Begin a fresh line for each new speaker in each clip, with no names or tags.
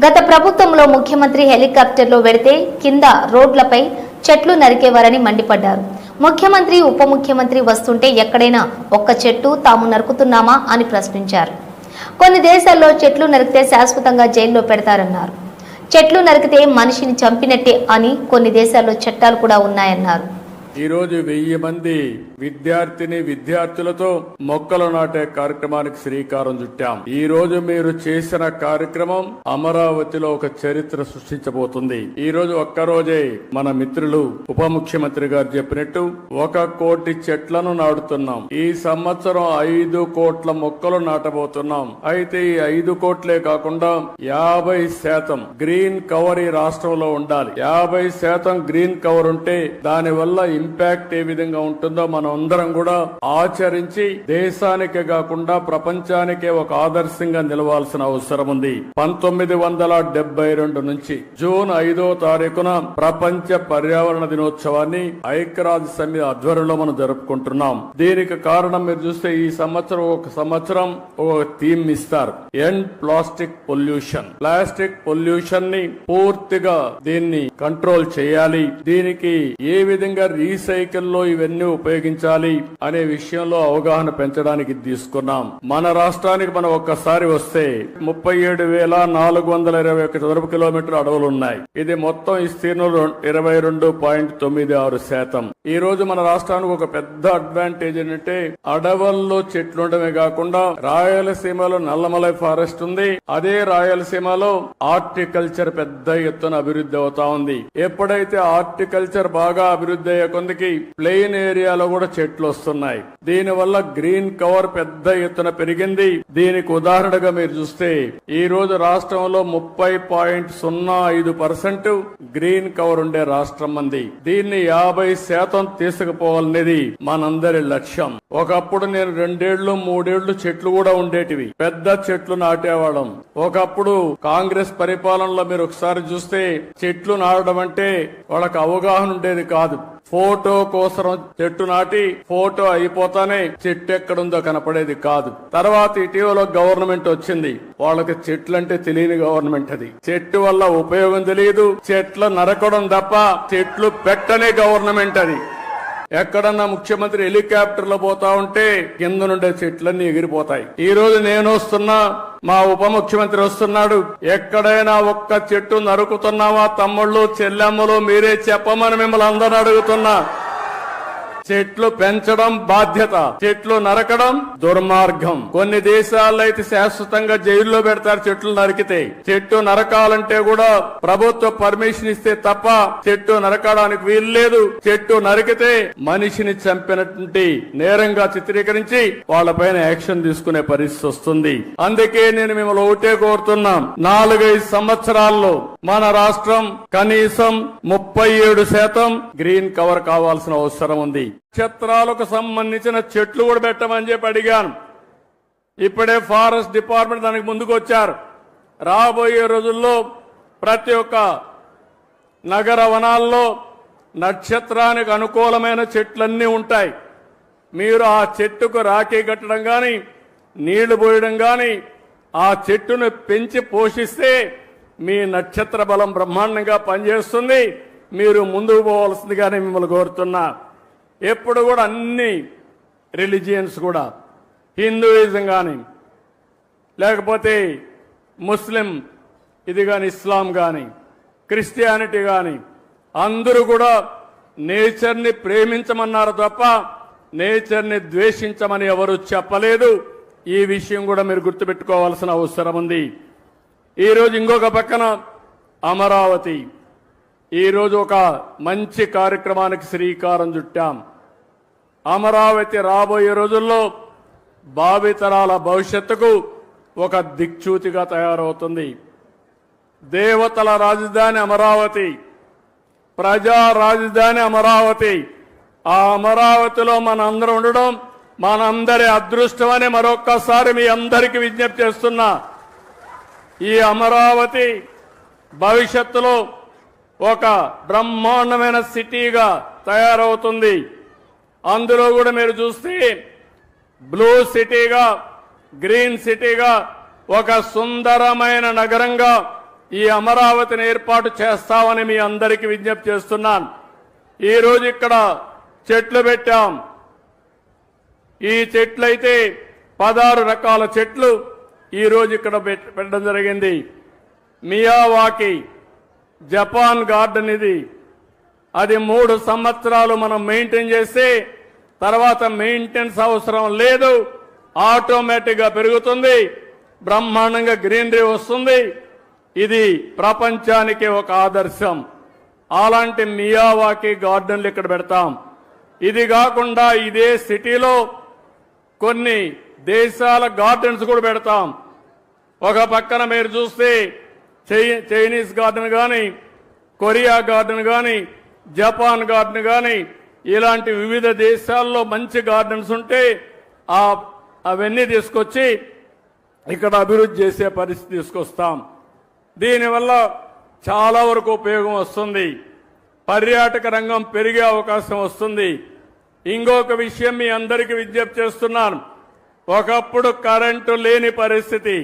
గత ప్రభుత్వంలో ముఖ్యమంత్రి హెలికాప్టర్లో వెడితే కింద రోడ్లపై చెట్లు నరికేవారని మండిపడ్డారు. ముఖ్యమంత్రి ఉప ముఖ్యమంత్రి వస్తుంటే ఎక్కడైనా ఒక్క చెట్టు తాము నరుకుతున్నామా అని ప్రశ్నించారు. కొన్ని దేశాల్లో చెట్లు నరికితే శాశ్వతంగా జైల్లో పెడతారన్నారు. చెట్లు నరికితే మనిషిని చంపినట్టే అని కొన్ని దేశాల్లో చట్టాలు కూడా ఉన్నాయన్నారు.
ఈ రోజు 1000 మంది విద్యార్థులతో మొక్కలు నాటే కార్యక్రమానికి శ్రీకారం చుట్టాం. ఈ రోజు మీరు చేసిన కార్యక్రమం అమరావతిలో ఒక చరిత్ర సృష్టించబోతుంది. ఈ రోజు ఒక్కరోజే మన మిత్రులు ఉప ముఖ్యమంత్రి గారు చెప్పినట్టు 1 కోటి చెట్లను నాటుతున్నాం. ఈ సంవత్సరం 5 కోట్ల మొక్కలు నాటబోతున్నాం. అయితే ఈ 5 కోట్లే కాకుండా 50% గ్రీన్ కవర్ ఈ రాష్ట్రంలో ఉండాలి. 50% గ్రీన్ కవర్ ఉంటే దానివల్ల ఇంపాక్ట్ ఏ విధంగా ఉంటుందో మనం అందరం కూడా ఆచరించి దేశానికే కాకుండా ప్రపంచానికే ఒక ఆదర్శంగా నిలవాల్సిన అవసరం ఉంది. 1972 నుంచి జూన్ 5వ తారీఖున ప్రపంచ పర్యావరణ దినోత్సవాన్ని ఐక్యరాజ్య సమితి ఆధ్వర్యంలో మనం జరుపుకుంటున్నాం. దీనికి కారణం మీరు చూస్తే ఈ సంవత్సరం ఒక థీమ్ ఇస్తారు. End plastic pollution. Plastic pollution ని పూర్తిగా దీన్ని కంట్రోల్ చేయాలి. దీనికి ఏ విధంగా రీసైకిల్ లో ఇవన్నీ ఉపయోగించాలి అనే విషయంలో అవగాహన పెంచడానికి తీసుకున్నాం. మన రాష్ట్రానికి మనం ఒక్కసారి వస్తే 37,421 చదరపు కిలోమీటర్ల అడవులు ఉన్నాయి. ఇది మొత్తం విస్తీర్ణంలో 22.96%. ఈ రోజు మన రాష్ట్రానికి ఒక పెద్ద అడ్వాంటేజ్ ఏంటంటే అడవుల్లో చెట్లు ఉండడమే కాకుండా రాయలసీమలో నల్లమలై ఫారెస్ట్ ఉంది. అదే రాయలసీమలో హార్టికల్చర్ పెద్ద ఎత్తున అభివృద్ధి అవుతా ఉంది. ఎప్పుడైతే హార్టికల్చర్ బాగా అభివృద్ధి అయ్యే కొందికి ప్లెయిన్ ఏరియాలో కూడా చెట్లు వస్తున్నాయి. దీనివల్ల గ్రీన్ కవర్ పెద్ద ఎత్తున పెరిగింది. దీనికి ఉదాహరణగా మీరు చూస్తే ఈ రోజు రాష్ట్రంలో 30.05% గ్రీన్ కవర్ ఉండే రాష్ట్రం మంది. దీన్ని 50% తీసుకుపోవాలనేది మనందరి లక్ష్యం. ఒకప్పుడు నేను 2 ఏళ్లు 3 ఏళ్లు చెట్లు కూడా ఉండేటివి. పెద్ద చెట్లు నాటేవాళ్ళం. ఒకప్పుడు కాంగ్రెస్ పరిపాలనలో మీరు ఒకసారి చూస్తే చెట్లు నాటడం అంటే వాళ్ళకి అవగాహన ఉండేది కాదు. ఫోటో కోసం చెట్టు నాటి ఫోటో అయిపోతానే చెట్టు ఎక్కడుందో కనపడేది కాదు. తర్వాత ఇటీవల గవర్నమెంట్ వచ్చింది. వాళ్ళకి చెట్లంటే తెలియని గవర్నమెంట్ అది. చెట్టు వల్ల ఉపయోగం తెలియదు. చెట్లు నరకడం తప్ప చెట్లు పెట్టనే గవర్నమెంట్ అది. ఎక్కడన్నా ముఖ్యమంత్రి హెలికాప్టర్ లో పోతా ఉంటే కింద నుండే చెట్లన్నీ ఎగిరిపోతాయి. ఈ రోజు నేను వస్తున్నా, మా ఉప ముఖ్యమంత్రి వస్తున్నాడు. ఎక్కడైనా ఒక్క చెట్టు నరుకుతున్నావా తమ్ముళ్ళు చెల్లెమ్మలు మీరే చెప్పమని మిమ్మల్ని అందరూ అడుగుతున్నా. చెట్లు పెంచడం బాధ్యత, చెట్లు నరకడం దుర్మార్గం. కొన్ని దేశాల్లో అయితే శాశ్వతంగా జైల్లో పెడతారు చెట్లు నరికితే. చెట్టు నరకాలంటే కూడా ప్రభుత్వ పర్మిషన్ ఇస్తే తప్ప చెట్టు నరకడానికి వీల్లేదు. చెట్టు నరికితే మనిషిని చంపినటువంటి నేరంగా చిత్రీకరించి వాళ్ళపైన యాక్షన్ తీసుకునే పరిస్థితి వస్తుంది. అందుకే నేను మిమ్మల్ని ఒకటే కోరుతున్నాం, 4-5 సంవత్సరాల్లో మన రాష్ట్రం కనీసం 37% గ్రీన్ కవర్ కావాల్సిన అవసరం ఉంది. నక్షత్రాలకు సంబంధించిన చెట్లు కూడా పెట్టమని చెప్పి అడిగాను. ఇప్పుడే ఫారెస్ట్ డిపార్ట్మెంట్ దానికి ముందుకు వచ్చారు. రాబోయే రోజుల్లో ప్రతి ఒక్క నగర వనాల్లో నక్షత్రానికి అనుకూలమైన చెట్లన్నీ ఉంటాయి. మీరు ఆ చెట్టుకు రాఖీ కట్టడం గాని నీళ్లు పోయడం గాని ఆ చెట్టును పెంచి పోషిస్తే మీ నక్షత్ర బలం బ్రహ్మాండంగా పనిచేస్తుంది. మీరు ముందుకు పోవాల్సిందిగానే మిమ్మల్ని కోరుతున్నా. ఎప్పుడు కూడా అన్ని రిలీజియన్స్ కూడా హిందూయిజం కానీ లేకపోతే ముస్లిం ఇది కానీ ఇస్లాం కానీ క్రిస్టియానిటీ కానీ అందరూ కూడా నేచర్ని ప్రేమించమన్నారు తప్ప నేచర్ని ద్వేషించమని ఎవరు చెప్పలేదు. ఈ విషయం కూడా మీరు గుర్తుపెట్టుకోవాల్సిన అవసరం ఉంది. ఈరోజు ఇంకొక పక్కన అమరావతి. ఈరోజు ఒక మంచి కార్యక్రమానికి శ్రీకారం చుట్టాం. అమరావతి రాబోయే రోజుల్లో భావితరాల భవిష్యత్తుకు ఒక దిక్చూతిగా తయారవుతుంది. దేవతల రాజధాని అమరావతి, ప్రజా రాజధాని అమరావతి. ఆ అమరావతిలో మనందరం ఉండడం మనందరి అదృష్టమని మరొక్కసారి మీ అందరికీ విజ్ఞప్తి చేస్తున్నా. ఈ అమరావతి భవిష్యత్తులో ఒక బ్రహ్మాండమైన సిటీగా తయారవుతుంది. అందులో కూడా మీరు చూస్తే బ్లూ సిటీగా, గ్రీన్ సిటీగా, ఒక సుందరమైన నగరంగా ఈ అమరావతిని ఏర్పాటు చేస్తామని మీ అందరికీ విజ్ఞప్తి చేస్తున్నాను. ఈ రోజు ఇక్కడ చెట్లు పెట్టాం. ఈ చెట్లయితే 16 రకాల చెట్లు ఈ రోజు ఇక్కడ పెట్టడం జరిగింది. మియావాకి జపాన్ గార్డెన్ ఇది. అది 3 సంవత్సరాలు మనం మెయింటైన్ చేస్తే తర్వాత మెయింటెనెన్స్ అవసరం లేదు, ఆటోమేటిక్ గా పెరుగుతుంది, బ్రహ్మాండంగా గ్రీనరీ వస్తుంది. ఇది ప్రపంచానికి ఒక ఆదర్శం. అలాంటి మియావాకి గార్డెన్లు ఇక్కడ పెడతాం. ఇది కాకుండా ఇదే సిటీలో కొన్ని దేశాల గార్డెన్స్ కూడా పెడతాం. ఒక పక్కన మీరు చూస్తే చైనీస్ గార్డెన్ కానీ, కొరియా గార్డెన్ కానీ, జపాన్ గార్డెన్ కానీ, ఇలాంటి వివిధ దేశాల్లో మంచి గార్డెన్స్ ఉంటే అవన్నీ తీసుకొచ్చి ఇక్కడ అభివృద్ధి చేసే పరిస్థితి తీసుకొస్తాం. దీనివల్ల చాలా వరకు ఉపయోగం వస్తుంది. పర్యాటక రంగం పెరిగే అవకాశం వస్తుంది. ఇంకొక విషయం మీ అందరికీ విజ్ఞప్తి చేస్తున్నాను. ఒకప్పుడు కరెంటు లేని పరిస్థితి,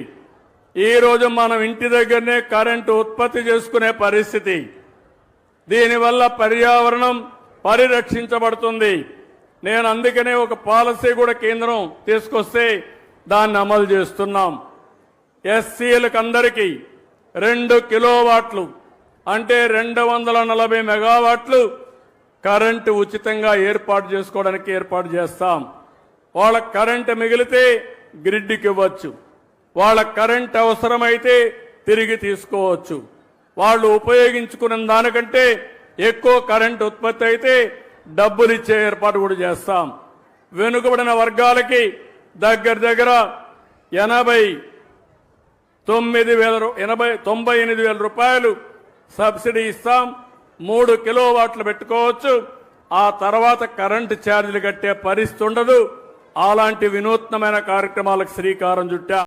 ఈ రోజు మనం ఇంటి దగ్గరనే కరెంటు ఉత్పత్తి చేసుకునే పరిస్థితి. దీనివల్ల పర్యావరణం పరిరక్షించబడుతుంది. నేను అందుకనే ఒక పాలసీ కూడా కేంద్రం తీసుకొస్తే దాన్ని అమలు చేస్తున్నాం. ఎస్సీలకు అందరికీ 2 కిలోవాట్లు అంటే 240 మెగావాట్లు కరెంటు ఉచితంగా ఏర్పాటు చేసుకోవడానికి ఏర్పాటు చేస్తాం. వాళ్ళ కరెంటు మిగిలితే గ్రిడ్కి ఇవ్వచ్చు, వాళ్ళ కరెంట్ అవసరమైతే తిరిగి తీసుకోవచ్చు. వాళ్ళు ఉపయోగించుకున్న దానికంటే ఎక్కువ కరెంట్ ఉత్పత్తి అయితే డబ్బులు ఇచ్చే ఏర్పాటు కూడా చేస్తాం. వెనుకబడిన వర్గాలకి దగ్గర 98,000 రూపాయలు సబ్సిడీ ఇస్తాం. 3 కిలోవాట్లు పెట్టుకోవచ్చు. ఆ తర్వాత కరెంటు ఛార్జీలు కట్టే పరిస్థితి ఉండదు. అలాంటి వినూత్నమైన కార్యక్రమాలకు శ్రీకారం చుట్టాం.